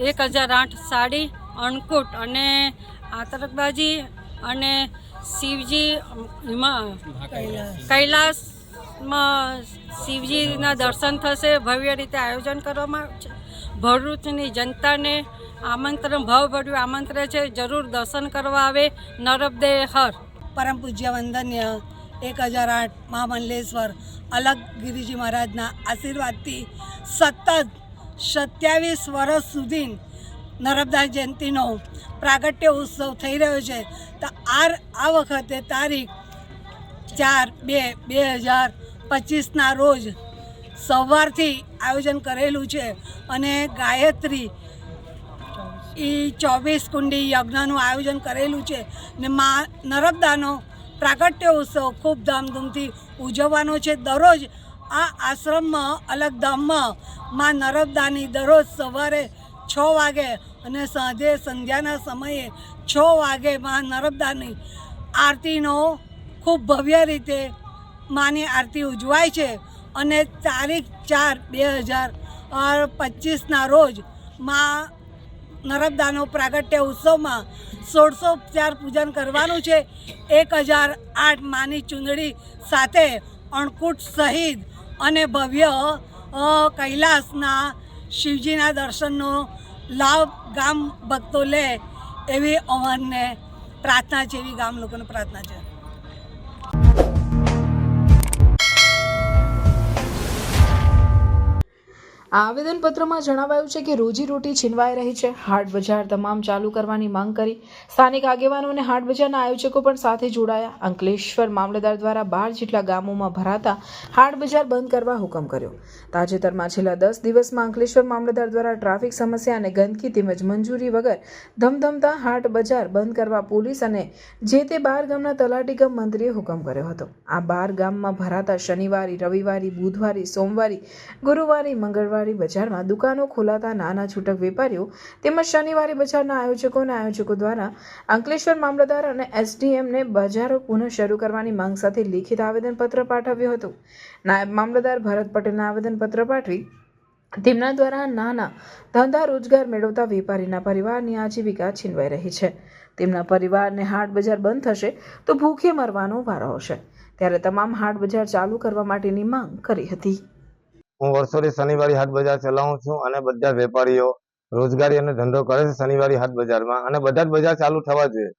1008 સાડી, અન્નકૂટ અને આતશબાજી અને શિવજી કૈલાસમાં શિવજીના દર્શન થશે. ભવ્ય રીતે આયોજન કરવામાં આવે છે. ભરૂચની જનતાને ભાવભર્યું આમંત્રણ છે. જરૂર દર્શન કરવા આવે. નર્મદે હર. પરમ પૂજ્ય વંદન્ય 1008 મહામંડલેશ્વર અલગ ગિરિજી મહારાજના આશીર્વાદથી સતત 27 વર્ષ સુધી નર્મદા જયંતિનો પ્રાગટ્ય ઉત્સવ થઈ રહ્યો છે. તો આ વખતે તારીખ 4/2/2025ના રોજ સવારથી આયોજન કરેલું છે અને ગાયત્રી 24 કુંડી યજ્ઞનું આયોજન કરેલું છે ને મા નર્મદાનો પ્રાગટ્ય ઉત્સવ ખૂબ ધામધૂમથી ઉજવવાનો છે. દરરોજ આ આશ્રમમાં અલગ ધામમાં મા નર્મદાની દરરોજ સવારે 6 વાગે અને સાંજે સંધ્યાના સમયે 6 વાગે મા નર્મદાની આરતીનો ખૂબ ભવ્ય રીતે માની આરતી ઉજવાય છે અને તારીખ 4/2025ના રોજ મા નર્મદાનો પ્રાગટ્ય ઉત્સવમાં 16 પૂજન કરવાનું છે. 1008 માની ચૂંદડી સાથે અન્નકૂટ સહિત અને ભવ્ય કૈલાસના શિવજીના દર્શનનો લાભ ગામ ભક્તો લે એવી અમને પ્રાર્થના છે, એવી ગામ લોકોને પ્રાર્થના છે. આ આવેદનપત્રમાં જણાવાયું છે કે રોજીરોટી છીનવાઈ રહી છે. હાટ બજાર તમામ ચાલુ કરવાની માંગ કરી. સ્થાનિક આગેવાનો અને હાટ બજારના આયોજકો પણ સાથે જોડાયા. અંકલેશ્વર મામલતદાર દ્વારા 12 જેટલા ગામોમાં ભરાતા હાટ બજાર બંધ કરવા હુકમ કર્યો. તાજેતરમાં છેલ્લા 10 દિવસમાં અંકલેશ્વર મામલતદાર દ્વારા ટ્રાફિક સમસ્યા અને ગંદકી તેમજ મંજૂરી વગર ધમધમતા હાટ બજાર બંધ કરવા પોલીસ અને જે તે 12 ગામના તલાટી કમ મંત્રીએ હુકમ કર્યો હતો. આ 12 ગામમાં ભરાતા શનિવારી, રવિવારી, બુધવારી, સોમવારી, ગુરુવારી, મંગળવારી બજારમાં દુકાનો ખોલાતા નાના છૂટક વેપારીઓ તેમજ શનિવારી બજારના આયોજકો દ્વારા અંકલેશ્વર મામલતદાર અને એસડીએમને બજારો પુનઃ શરૂ કરવાની માંગ સાથે લિખિત આવેદનપત્ર પાઠવ્યું હતું. નાયબ મામલતદાર ભરત પટેલના આવેદનપત્ર પાઠવી તેમના દ્વારા નાના ધંધા રોજગાર મેળવતા વેપારીના પરિવારની આજીવિકા છીનવાઈ રહી છે. તેમના પરિવારને હાટ બજાર બંધ થશે તો ભૂખે મરવાનો વારો આવશે. ત્યારે તમામ હાટ બજાર ચાલુ કરવા માટેની માંગ કરી હતી. હું વર્ષોથી શનિવારી હાટ બજાર ચલાવું છું અને બધા વેપારીઓ રોજગારી અને ધંધો કરે છે શનિવારી હાટ બજારમાં અને બધા જ બજાર ચાલુ થવા જોઈએ.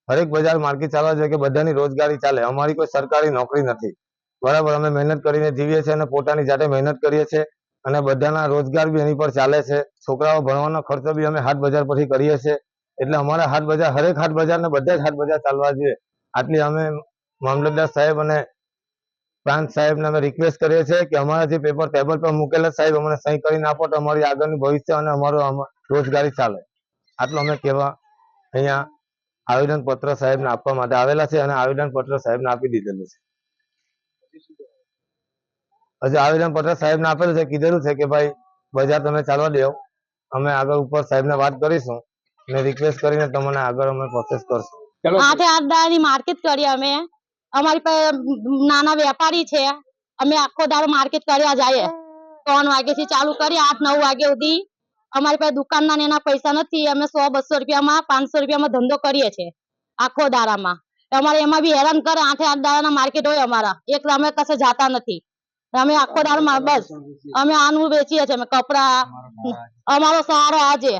હરેક બજાર માર્કેટ ચાલવા જોઈએ કે બધાની રોજગારી ચાલે. અમારી કોઈ સરકારી નોકરી નથી, બરાબર. અમે મહેનત કરીને જીવીએ છીએ અને પોતાની જાતે મહેનત કરીએ છીએ અને બધાના રોજગાર બી એની પર ચાલે છે. છોકરાઓ ભણવાનો ખર્ચો બી અમે હાટ બજાર પરથી કરીએ છીએ. એટલે અમારા હાટ બજાર, હરેક હાટ બજાર ને બધા જ હાટ બજાર ચાલવા જોઈએ. આટલી અમે મામલતદાર સાહેબ અને પ્રાંત સાહેબને અમે રિક્વેસ્ટ કરીએ છીએ કે અમારા જે પેપર ટેબલ પર મૂકેલા સાહેબ અમને સહી કરીને આપો તો અમારી આગળનું ભવિષ્ય અને અમારું રોજગારી ચાલે. આટલું અમે કહેવા અહીંયા આવેદનપત્ર સાહેબને આપવા માટે આવેલા છે અને આવેદનપત્ર સાહેબને આપી દીધેલું છે. હજી આવેદનપત્ર સાહેબને આપેલું છે, કીધેલું છે કે ભાઈ બજાર તમે ચાલવા દો. અમે આગળ ઉપર સાહેબને વાત કરીશું અને રિક્વેસ્ટ કરીને તમને આગળ અમે પ્રોસેસ કરશું. 8 દાડાની માર્કેટ કરી અમે. અમારી પાસે નાના વેપારી છે. અમે આખો દાડો માર્કેટ કરવા જઈએ. 3 વાગ્યાથી ચાલુ કરી 8-9 વાગ્યા સુધી. અમારી પાસે દુકાનના એના પૈસા નથી. અમે 100-200 રૂપિયામાં 500 રૂપિયામાં ધંધો કરીએ છીએ આખો દાડામાં. અમારે એમાં બી હેરાન કરે. 8 દાડાના માર્કેટ હોય અમારા, એટલે અમે કશે જાતા નથી. અમે આખો દાડામાં બસ અમે આનું વેચીએ છીએ. અમે કપડા, અમારો સહારો આજે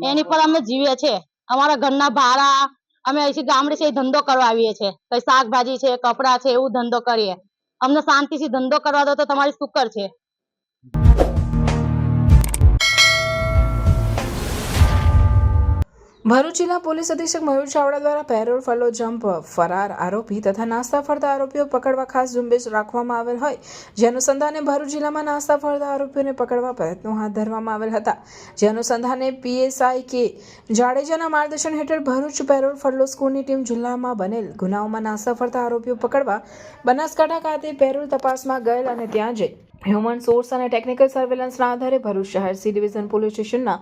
એની પર અમે જીવીએ છીએ. અમારા ઘરના ભાડા અમે અહીંથી ગામડે છે ધંધો કરવા આવીએ છીએ. કઈ શાકભાજી છે, કપડા છે, એવું ધંધો કરીએ. અમને શાંતિથી ધંધો કરવા દો તો તમારી શુકર છે. ભરૂચ જિલ્લા પોલીસ અધિક્ષક મયુર ચાવડા દ્વારા પેરોલ ફલો જમ્પ ફરાર આરોપી તથા નાસ્તા ફરતા આરોપીઓ પકડવા ખાસ ઝુંબેશ રાખવામાં આવેલ હોય જે અનુસંધાને ભરૂચ જિલ્લામાં નાસ્તા ફરતા આરોપીઓને પકડવા પ્રયત્નો હાથ ધરવામાં આવેલ હતા. જે અનુસંધાને પીએસઆઈ કે જાડેજાના માર્ગદર્શન હેઠળ ભરૂચ પેરોલ ફલો સ્કૂલની ટીમ જિલ્લામાં બનેલ ગુનાઓમાં નાસ્તા ફરતા આરોપીઓ પકડવા બનાસકાંઠા ખાતે પેરોલ તપાસમાં ગયેલ અને ત્યાં જઈ હ્યુમન સોર્સ અને ટેકનિકલ સર્વેલન્સના આધારે ભરૂચ શહેર સી ડિવિઝન પોલીસ સ્ટેશનના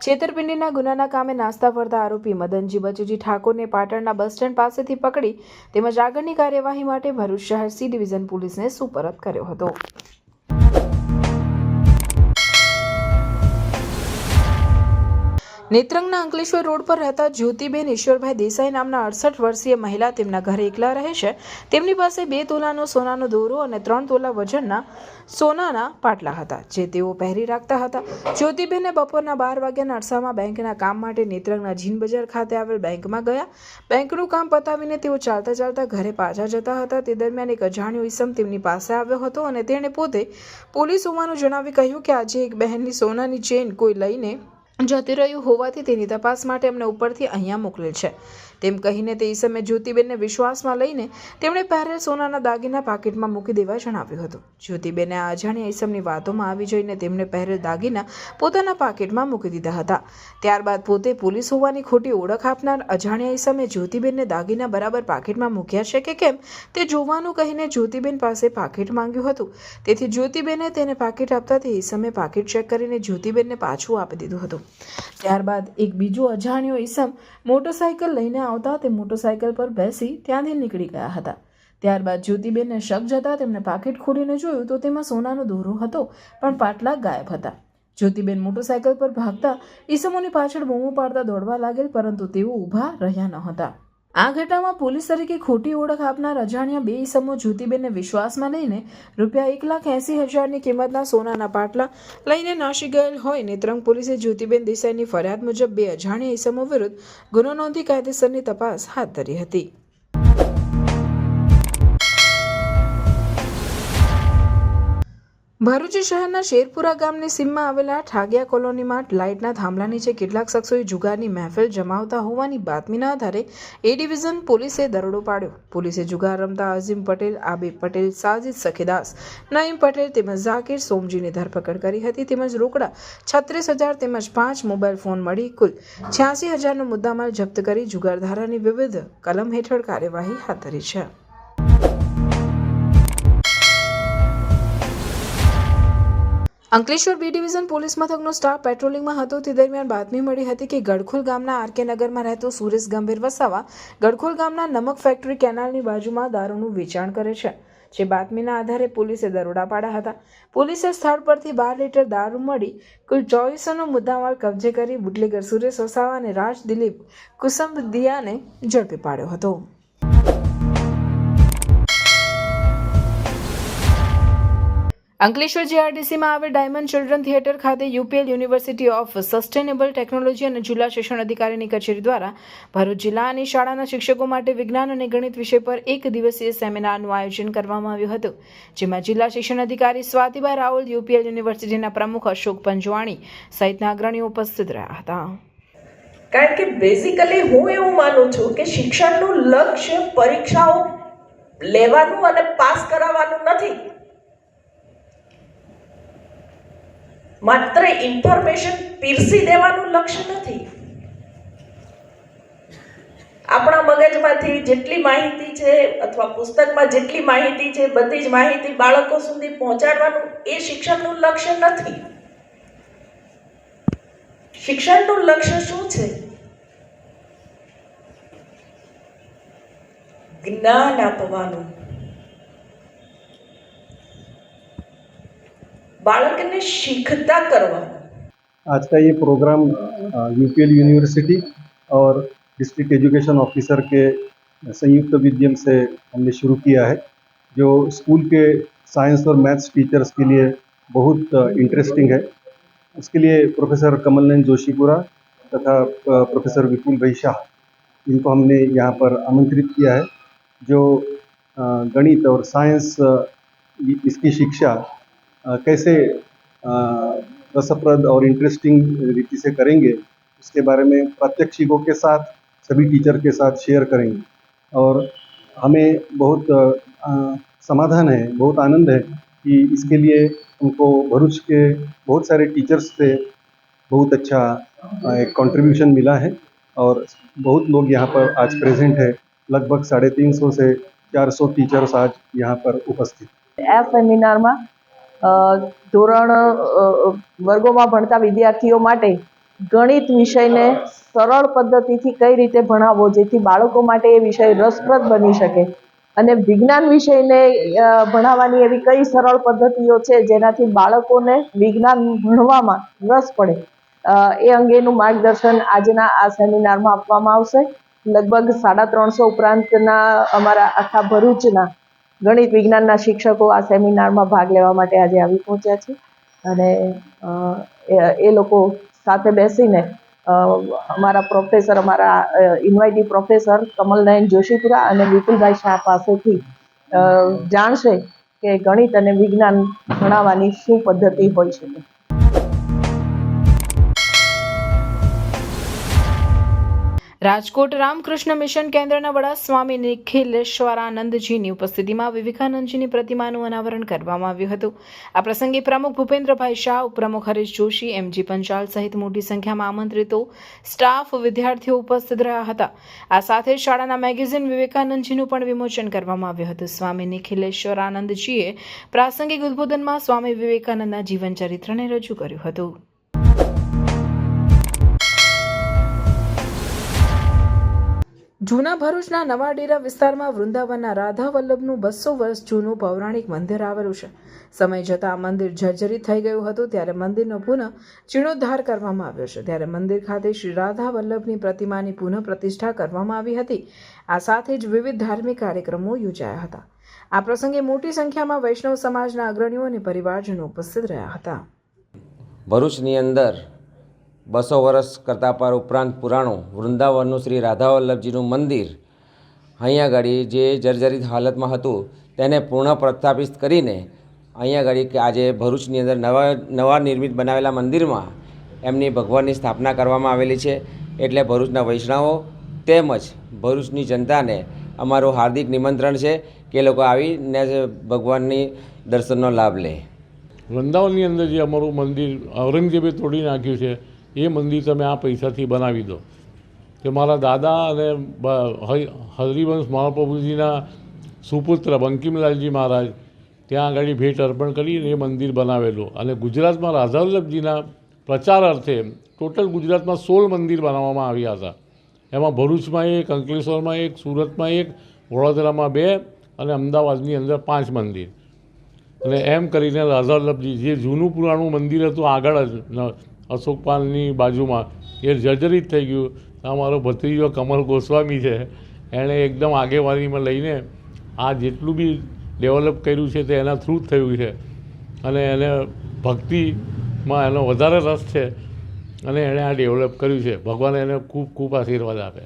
છેતરપિંડીના ગુનાના કામે નાસ્તા ફરતા આરોપી મદનજી બચુજી ઠાકોરને પાટણના બસ સ્ટેન્ડ પાસેથી પકડી તેમજ આગળની કાર્યવાહી માટે ભરૂચ શહેર સી ડિવિઝન પોલીસને સુપરત કર્યો હતો. નેત્રંગના અંકલેશ્વર રોડ પર રહેતા જ્યોતિબેન ઈશ્વરભાઈ દેસાઈ નામના 68 વર્ષીય મહિલા તેમના ઘરે એકલા રહે છે. તેમની પાસે 2 તોલાનો સોનાનો દોરો અને 3 તોલા વજનના સોનાના પાટલા હતા જે તેઓ પહેરી રાખતા હતા. જ્યોતિબેને બપોરના 12 વાગ્યાના અરસામાં બેંકના કામ માટે નેત્રંગના જીન બજાર ખાતે આવેલ બેંકમાં ગયા. બેંકનું કામ પતાવીને તેઓ ચાલતા ચાલતા ઘરે પાછા જતા હતા. તે દરમિયાન એક અજાણ્યો ઈસમ તેમની પાસે આવ્યો હતો અને તેણે પોતે પોલીસ હોવાનું જણાવી કહ્યું કે આજે એક બહેનની સોનાની ચેન કોઈ લઈને જતી રહ્યું હોવાથી તેની તપાસ માટે અમને ઉપરથી અહીંયા મોકલેલ છે. તેમ કહીને તે ઈસમે જ્યોતિબેનને વિશ્વાસમાં લઈને તેમણે પહેરેલ સોનાના દાગીના પાકીટમાં મૂકી દેવા જણાવ્યું હતું. જ્યોતિબેને આ અજાણ્યા ઈસમની વાતોમાં આવી જઈને તેમણે પહેરેલ દાગીના પોતાના પાકીટમાં મૂકી દીધા હતા. ત્યારબાદ પોતે પોલીસ હોવાની ખોટી ઓળખ આપનાર અજાણ્યા ઈસમે જ્યોતિબેનને દાગીના બરાબર પાકીટમાં મૂક્યા છે કે કેમ તે જોવાનું કહીને જ્યોતિબેન પાસે પાકીટ માંગ્યું હતું. તેથી જ્યોતિબેને તેને પાકીટ આપતા તે ઈસમે પાકીટ ચેક કરીને જ્યોતિબેનને પાછું આપી દીધું હતું. ત્યારબાદ એક બીજો અજાણ્યો ઈસમ મોટરસાઇકલ લઈને આવતા તે મોટરસાઇકલ પર બેસી ત્યાંથી નીકળી ગયા હતા. ત્યારબાદ જ્યોતિબેનને શક જતા તેમણે પાકીટ ખોલીને જોયું તો તેમાં સોનાનો દોરો હતો પણ પાટલા ગાયબ હતા. જ્યોતિબેન મોટરસાઇકલ પર ભાગતા ઈસમોની પાછળ બૂમો પાડતા દોડવા લાગેલ પરંતુ તેઓ ઊભા રહ્યા ન હતા. આ ઘટનામાં પોલીસ તરીકે ખોટી ઓળખ આપનાર અજાણ્યા 2 ઈસમો જ્યોતિબેનને વિશ્વાસમાં લઈને ₹1,80,000ની કિંમતના સોનાના પાટલા લઈને નાસી ગયેલ હોય. નેત્રંગ પોલીસે જ્યોતિબેન દેસાઈની ફરિયાદ મુજબ 2 અજાણ્યા ઈસમો વિરુદ્ધ ગુનો નોંધી કાયદેસરની તપાસ હાથ ધરી હતી. ભરૂચ શહેરના શેરપુરા ગામની સીમમાં આવેલા ઠાગિયા કોલોનીમાં લાઇટના થાંભલા નીચે કેટલાક શખ્સોએ જુગારની મહેફિલ જમાવતા હોવાની બાતમીના આધારે એ ડિવિઝન પોલીસે દરોડો પાડ્યો. પોલીસે જુગાર રમતા અઝીમ પટેલ, આબિદ પટેલ, સાજિદ સખીદાસ, નઈમ પટેલ તેમજ ઝાકીર સોમજીની ધરપકડ કરી હતી. તેમજ રોકડા 36,000 તેમજ 5 મોબાઈલ ફોન મળી કુલ 86,000નો મુદ્દામાલ જપ્ત કરી જુગારધારાની વિવિધ કલમ હેઠળ કાર્યવાહી હાથ ધરી છે. અંકલેશ્વર બી ડિવિઝન પોલીસ મથકનો સ્ટાફ પેટ્રોલિંગમાં હતો તે દરમિયાન બાતમી મળી હતી કે ગડખોલ ગામના આરકે નગરમાં રહેતો સુરેશ ગંભીર વસાવા ગડખોલ ગામના નમક ફેક્ટરી કેનાલની બાજુમાં દારૂનું વેચાણ કરે છે. જે બાતમીના આધારે પોલીસે દરોડા પાડ્યા હતા. પોલીસે સ્થળ પરથી 12 લીટર દારૂ મળી કુલ 2400નો મુદ્દામાલ કબજે કરી બુટલેગર સુરેશ વસાવા અને રાજ દિલીપ કુસુમદિયાને ઝડપી પાડ્યો હતો. અંકલેશ્વર જીઆરડીસીમાં આવેલ ડાયમંડ ચિલ્ડ્રન થિયેટર ખાતે UPL university of sustainable technology અને જિલ્લા શિક્ષણ અધિકારીની કચેરી દ્વારા ભરૂચ જિલ્લા અને શાળાના શિક્ષકો માટે વિજ્ઞાન અને ગણિત વિષય પર 1 દિવસીય સેમિનારનું આયોજન કરવામાં આવ્યું હતું. જેમાં જિલ્લા શિક્ષણ અધિકારી સ્વાતિબા રાવલ, યુપીએલ યુનિવર્સિટીના પ્રમુખ અશોક પંજવાણી સહિતના અગ્રણીઓ ઉપસ્થિત રહ્યા હતા. કારણ કે બેઝિકલી હું એવું માનું છું કે શિક્ષણનું લક્ષ્ય પરીક્ષાઓ લેવાનું અને પાસ કરાવવાનું નથી. માત્ર ઇન્ફોર્મેશન પીરસી દેવાનું લક્ષ્ય નથી. આપણા મગજમાંથી જેટલી માહિતી છે અથવા પુસ્તકમાં જેટલી માહિતી છે બધી જ માહિતી બાળકો સુધી પહોંચાડવાનું એ શિક્ષણનું લક્ષ્ય નથી. શિક્ષણનું લક્ષ્ય શું છે? જ્ઞાન આપવાનું. बालक सीखता करवा। आज का ये प्रोग्राम यूपीएल यूनिवर्सिटी और डिस्ट्रिक्ट एजुकेशन ऑफिसर के संयुक्त विद्यम से हमने शुरू किया है, जो स्कूल के साइंस और मैथ्स टीचर्स के लिए बहुत इंटरेस्टिंग है। उसके लिए प्रोफेसर कमलनयन जोशीपुरा तथा प्रोफेसर विपुल भाई शाह, इनको हमने यहाँ पर आमंत्रित किया है, जो गणित और साइंस इसकी शिक्षा कैसे रसप्रद और इंटरेस्टिंग रीति से करेंगे, उसके बारे में प्रात्यक्षिकों के साथ सभी टीचर के साथ शेयर करेंगे। और हमें बहुत समाधान है, बहुत आनंद है कि इसके लिए हमको भरूच के बहुत सारे टीचर्स से बहुत अच्छा एक कंट्रीब्यूशन मिला है और बहुत लोग यहाँ पर आज प्रेजेंट है। लगभग 350 से 400 टीचर्स आज यहाँ पर उपस्थित। આ સેમિનારમાં ધોરણ વર્ગોમાં ભણતા વિદ્યાર્થીઓ માટે ગણિત વિષયને સરળ પદ્ધતિથી કઈ રીતે ભણાવવો જેથી બાળકો માટે એ વિષય રસપ્રદ બની શકે અને વિજ્ઞાન વિષયને ભણાવવાની એવી કઈ સરળ પદ્ધતિઓ છે જેનાથી બાળકોને વિજ્ઞાન ભણવામાં રસ પડે એ અંગેનું માર્ગદર્શન આજના આ સેમિનારમાં આપવામાં આવશે. લગભગ 350 ઉપરાંતના અમારા આખા ભરૂચના ગણિત વિજ્ઞાનના શિક્ષકો આ સેમિનારમાં ભાગ લેવા માટે આજે આવી પહોંચ્યા છે અને એ લોકો સાથે બેસીને અમારા પ્રોફેસર, અમારા ઇન્વાઇટી પ્રોફેસર કમલનયન જોશીપુરા અને વિપુલભાઈ શાહ પાસેથી જાણશે કે ગણિત અને વિજ્ઞાન ભણાવવાની શું પદ્ધતિ હોઈ શકે. રાજકોટ રામકૃષ્ણ મિશન કેન્દ્રના વડા સ્વામી નિખિલેશ્વરાનંદજીની ઉપસ્થિતિમાં વિવેકાનંદજીની પ્રતિમાનું અનાવરણ કરવામાં આવ્યું હતું. આ પ્રસંગે પ્રમુખ ભૂપેન્દ્રભાઈ શાહ, ઉપપ્રમુખ હરીશ જોશી, એમજી પંચાલ સહિત મોટી સંખ્યામાં આમંત્રિતો, સ્ટાફ, વિદ્યાર્થીઓ ઉપસ્થિત રહ્યા હતા. આ સાથે શાળાના મેગેઝિન વિવેકાનંદજીનું પણ વિમોચન કરવામાં આવ્યું હતું. સ્વામી નિખિલેશ્વરાનંદજીએ પ્રાસંગિક ઉદ્બોધનમાં સ્વામી વિવેકાનંદના જીવન ચરિત્રને રજૂ કર્યું હતું. જૂના ભરૂચના નવાડેરા વિસ્તારમાં વૃંદાવનના રાધા વલ્લભનું 200 વર્ષ જૂનું પૌરાણિક મંદિર આવેલું છે. સમય જતાં આ મંદિર જર્જરિત થઈ ગયું હતું ત્યારે મંદિરનો પુનઃ જીર્ણોદ્ધાર કરવામાં આવ્યો છે. ત્યારે મંદિર ખાતે શ્રી રાધા વલ્લભની પ્રતિમાની પુનઃ પ્રતિષ્ઠા કરવામાં આવી હતી. આ સાથે જ વિવિધ ધાર્મિક કાર્યક્રમો યોજાયા હતા. આ પ્રસંગે મોટી સંખ્યામાં વૈષ્ણવ સમાજના અગ્રણીઓ અને પરિવારજનો ઉપસ્થિત રહ્યા હતા. ભરૂચની અંદર 200 વર્ષ કરતાં પર ઉપરાંત પુરાણું વૃંદાવનનું શ્રી રાધા વલ્લભજીનું મંદિર અહીંયા આગળ જે જર્જરિત હાલતમાં હતું તેને પૂર્ણ પ્રસ્થાપિત કરીને અહીંયા આગળ આજે ભરૂચની અંદર નવા નિર્મિત બનાવેલા મંદિરમાં એમની ભગવાનની સ્થાપના કરવામાં આવેલી છે. એટલે ભરૂચના વૈષ્ણવો તેમજ ભરૂચની જનતાને અમારું હાર્દિક નિમંત્રણ છે કે લોકો આવીને ભગવાનની દર્શનનો લાભ લે. વૃંદાવનની અંદર જે અમારું મંદિર ઔરંગઝેબે તોડી નાખ્યું છે એ મંદિર તમે આ પૈસાથી બનાવી દો. કે મારા દાદા અને હરિવંશ મહાપ્રભુજીના સુપુત્ર બંકિમલાલજી મહારાજ ત્યાં આગળ ભેટ અર્પણ કરીને એ મંદિર બનાવેલું. અને ગુજરાતમાં રાધા વલ્લભજીના પ્રચાર અર્થે ટોટલ ગુજરાતમાં 16 મંદિર બનાવવામાં આવ્યા હતા. એમાં ભરૂચમાં 1, અંકલેશ્વરમાં 1, સુરતમાં 1, વડોદરામાં 2 અને અમદાવાદની અંદર 5 મંદિર. અને એમ કરીને રાધા વલ્લભજી જે જૂનું પુરાણું મંદિર હતું આગળ જ અશોકપાલની બાજુમાં એ જર્જરિત થઈ ગયું. અમારો ભત્રીજો કમલ ગોસ્વામી છે એણે એકદમ આગેવાનીમાં લઈને આ જેટલું બી ડેવલપ કર્યું છે તે એના થ્રુ જ થયું છે અને એને ભક્તિમાં એનો વધારે રસ છે અને એણે આ ડેવલપ કર્યું છે. ભગવાન એને ખૂબ ખૂબ આશીર્વાદ આપે.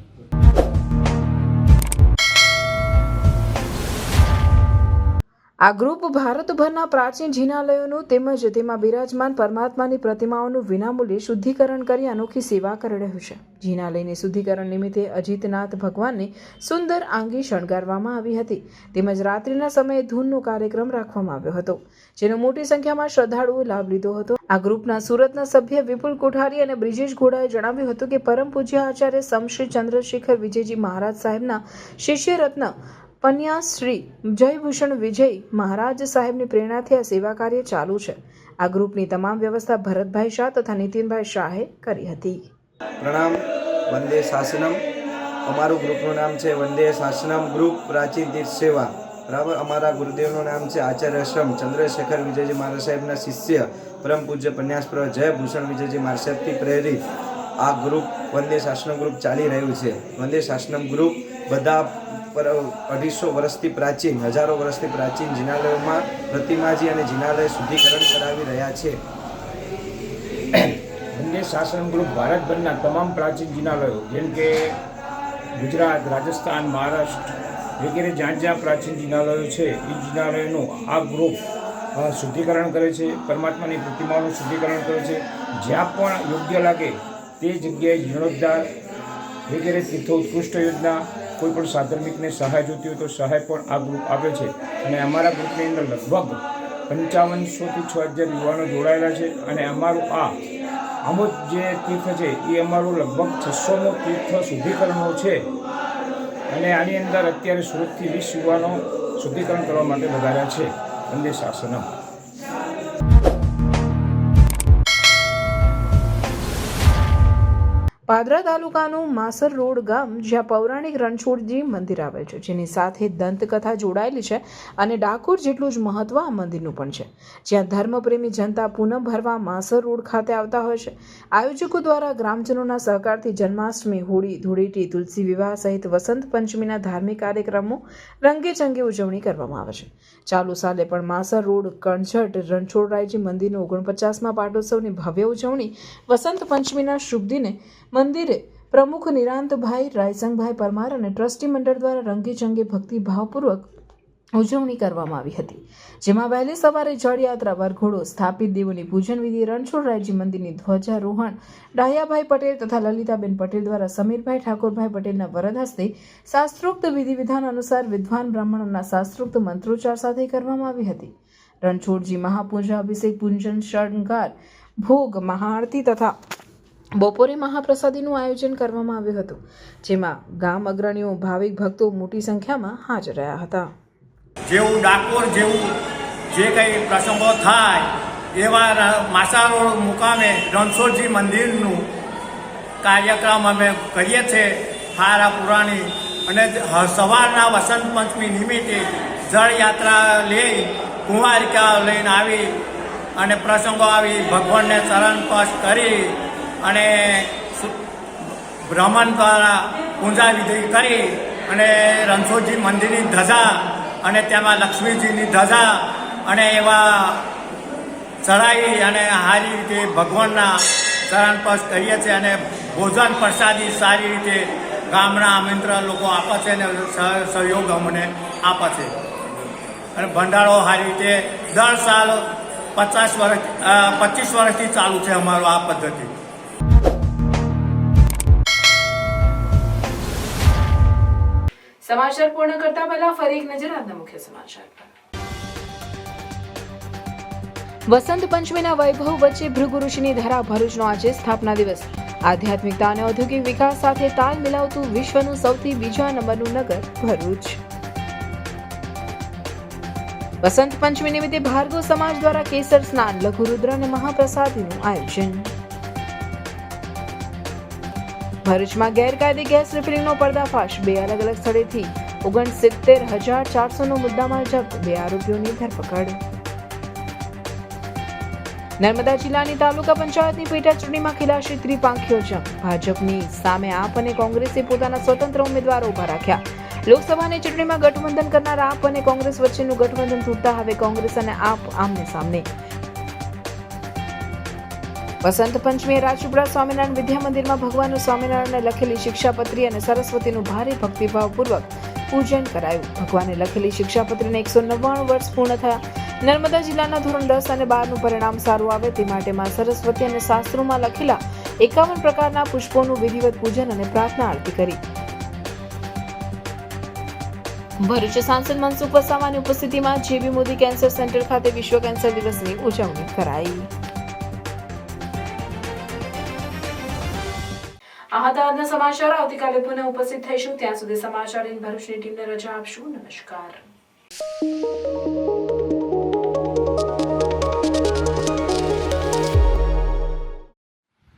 આ ગ્રુપ ભારતભરના પ્રાચીન જિનાલયોનું તેમજ તેમાં બિરાજમાન પરમાત્માની પ્રતિમાઓનું વિનામૂલ્યે શુદ્ધિકરણ કરી અનોખી સેવા કરી રહ્યું છે. જિનાલયની શુદ્ધિકરણ નિમિત્તે અજીતનાથ ભગવાનને સુંદર આંગી શણગારવામાં આવી હતી. તેમજ રાત્રિના સમયે ધૂનનો કાર્યક્રમ રાખવામાં આવ્યો હતો, જેનો મોટી સંખ્યામાં શ્રદ્ધાળુઓ લાભ લીધો હતો. આ ગ્રુપના સુરતના સભ્ય વિપુલ કોઠારી અને બ્રિજેશ ઘોડાએ જણાવ્યું હતું કે પરમ પૂજ્ય આચાર્ય સમશ્રી ચંદ્રશેખર વિજયજી મહારાજ સાહેબના શિષ્ય રત્ન પન્યાશ્રી જયભૂષણ વિજય મહારાજ સાહેબની પ્રેરણાથી આ સેવા કાર્ય ચાલુ છે. આ ગ્રુપની તમામ વ્યવસ્થા ભરતભાઈ શાહ તથા નીતિનભાઈ શાહે કરી હતી. પ્રણામ. વંદે શાસનમ. અમારું ગ્રુપનું નામ છે વંદે શાસનમ ગ્રુપ પ્રાચીન તીર્થ સેવા. બરાબર. અમારા ગુરુદેવનું નામ છે આચાર્ય શ્રમ ચંદ્રશેખર વિજયજી મહારાજ સાહેબના શિષ્ય પરમ પૂજ્ય પન્યાસપ્ર જયભૂષણ વિજયજી મહારાજ સાહેબથી પ્રેરિત આ ગ્રુપ વંદે શાસનમ ગ્રુપ ચાલી રહ્યું છે. વંદે શાસનમ ગ્રુપ બધા 250 વર્ષથી પ્રાચીન, હજારો વર્ષથી પ્રાચીન જિનાલયોમાં પ્રતિમાજી અને જિનાલય શુદ્ધિકરણ કરાવી રહ્યા છે. વંદે શાસન ગ્રુપ ભારતભરના તમામ પ્રાચીન જિનાલયો જેમ કે ગુજરાત, રાજસ્થાન, મહારાષ્ટ્ર વગેરે જ્યાં જ્યાં પ્રાચીન જિનાલયો છે એ જિનાલયોનું આ ગ્રુપ શુદ્ધિકરણ કરે છે. પરમાત્માની પ્રતિમાઓનું શુદ્ધિકરણ કરે છે. જ્યાં પણ યોગ્ય લાગે તે જગ્યાએ જીર્ણોદ્ધાર વગેરે તીર્થો ઉત્કૃષ્ટ યોજના, કોઈ પણ સાધર્મિકને સહાય જોતી હોય તો સહાય પણ આ ગ્રુપ આપે છે. અને અમારા ગ્રુપની અંદર લગભગ 5500 થી 6000 યુવાનો જોડાયેલા છે. અને અમારું આ આમોદ જે તીર્થ છે એ અમારું લગભગ 600મો તીર્થ શુદ્ધિકરણનો છે. અને આની અંદર અત્યારે સુરતથી 20 યુવાનો શુદ્ધિકરણ કરવા માટે વધાર્યા છે. વંદે શાસનમ. પાદરા તાલુકાનું માસર રોડ ગામ, જ્યાં પૌરાણિક રણછોડજી મંદિર આવેલ છે, જેની સાથે દંતકથા જોડાયેલી છે અને ડાકોર જેટલું જ મહત્વ આ મંદિરનું પણ છે, જ્યાં ધર્મપ્રેમી જનતા પૂનમ ભરવા માસર રોડ ખાતે આવતા હોય છે. આયોજકો દ્વારા ગ્રામજનોના સહકારથી જન્માષ્ટમી, હોળી, ધૂળેટી, તુલસી વિવાહ સહિત વસંત પંચમીના ધાર્મિક કાર્યક્રમો રંગેચંગે ઉજવણી કરવામાં આવે છે. ચાલુ સાલે પણ માસર રોડ કણઝટ રણછોડરાયજી મંદિરનો 49મા પાટોત્સવની ભવ્ય ઉજવણી વસંત પંચમીના શુભ દિને મંદિરે પ્રમુખ નિરાંતભાઈ રાયસંગભાઈ પરમાર અને ટ્રસ્ટી મંડળ દ્વારા રંગેચંગે ભક્તિભાવપૂર્વક ઉજવણી કરવામાં આવી હતી, જેમાં વહેલી સવારે જળયાત્રા, વરઘોડો, સ્થાપિત દેવોની પૂજન વિધિ, રણછોડરાયજી મંદિરની ધ્વજારોહણ ડાહ્યાભાઈ પટેલ તથા લલિતાબેન પટેલ દ્વારા સમીરભાઈ ઠાકોરભાઈ પટેલના વરદ હસ્તે શાસ્ત્રોક્ત વિધિ વિધાન અનુસાર વિદ્વાન બ્રાહ્મણોના શાસ્ત્રોક્ત મંત્રોચ્ચાર સાથે કરવામાં આવી હતી. રણછોડજી મહાપૂજા, અભિષેક, પૂજન, શણગાર, ભોગ, મહાઆરતી તથા બપોરે મહાપ્રસાદીનું આયોજન કરવામાં આવ્યું હતું, જેમાં ગામ અગ્રણીઓ, ભાવિક ભક્તો મોટી સંખ્યામાં હાજર રહ્યા હતા. જેવું ડાકોર જેવું જે કંઈ પ્રસંગો થાય એવા માસા રોડ મુકામે રણછોડજી મંદિરનું કાર્યક્રમ અમે કરીએ છીએ હારા પુરાણી. અને સવારના વસંત પંચમી નિમિત્તે જળયાત્રા લઈ કુંવારિકા લઈને આવી અને પ્રસંગો આવી ભગવાનને ચરણ સ્પર્શ કરી અને બ્રાહ્મણ દ્વારા પૂજા વિધિ કરી અને રણછોડજી મંદિરની ધજા અને તેમાં લક્ષ્મીજીની ધજા અને એવા ચડાવી અને સારી રીતે ભગવાનના ચરણ સ્પર્શ કરીએ છીએ. અને ભોજન પ્રસાદી સારી રીતે ગામના આમંત્રણ લોકો આપે છે અને સહયોગ અમને આપે છે. અને ભંડારો સારી રીતે દર સાલ 25 વર્ષથી ચાલુ છે અમારો આ પદ્ધતિ. સમાચાર પૂર્ણ કરતા પહેલા ફરી એક નજર આજના મુખ્ય સમાચાર પર. વસંત પંચમીના વૈભવ વચ્ચે ભૃગુ ઋષિની ધરા ભરૂચનો આજે સ્થાપના દિવસ. આધ્યાત્મિકતા અને ઔદ્યોગિક વિકાસ સાથે તાલ મિલાવતું વિશ્વનું સૌથી બીજા નંબરનું નગર ભરૂચ. વસંત પંચમી નિમિત્તે ભાર્ગવ સમાજ દ્વારા કેસર સ્નાન, લઘુરુદ્ર અને મહાપ્રસાદીનું આયોજન. ભરૂચમાં ગેરકાયદે ગેસ રિફિલિંગનો પર્દાફાશ. 2 અલગ અલગ સ્થળેથી 69,400નો મુદ્દામાલ જપ્ત. 2 આરોપીઓની ધરપકડ. નર્મદા જિલ્લાની તાલુકા પંચાયતની પેટા ચૂંટણીમાં ખેલાશે ત્રિપાંખીયો જંગ. ભાજપની સામે આપ અને કોંગ્રેસે પોતાના સ્વતંત્ર ઉમેદવારો ઉભા રાખ્યા. લોકસભાની ચૂંટણીમાં ગઠબંધન કરનાર આપ અને કોંગ્રેસ વચ્ચેનું ગઠબંધન તૂટતા હવે કોંગ્રેસ અને આપ આમને સામને. વસંત પંચમીએ રાજપીપળા સ્વામિનારાયણ વિદ્યા મંદિરમાં ભગવાન સ્વામિનારાયણને લખેલી શિક્ષાપત્રી અને સરસ્વતીનું ભારે ભક્તિભાવપૂર્વક પૂજન કરાયું. ભગવાને લખેલી શિક્ષાપત્રીને 199 વર્ષ પૂર્ણ થયા. નર્મદા જિલ્લાના ધોરણ 10 અને 12નું પરિણામ સારું આવે તે માટે માં સરસ્વતી અને શાસ્ત્રોમાં લખેલા 51 પ્રકારના પુષ્પોનું વિધિવત પૂજન અને પ્રાર્થના આરતી કરી. ભરૂચ સાંસદ મનસુખ વસાવાની ઉપસ્થિતિમાં જેબી મોદી કેન્સર સેન્ટર ખાતે વિશ્વ કેન્સર દિવસની ઉજવણી કરાઈ. આ હતા આજના સમાચાર. આવતીકાલે પુનઃ ઉપસ્થિત થઈશું. ત્યાં સુધી સમાચાર ભરૂચની ટીમને રજા આપશું. નમસ્કાર.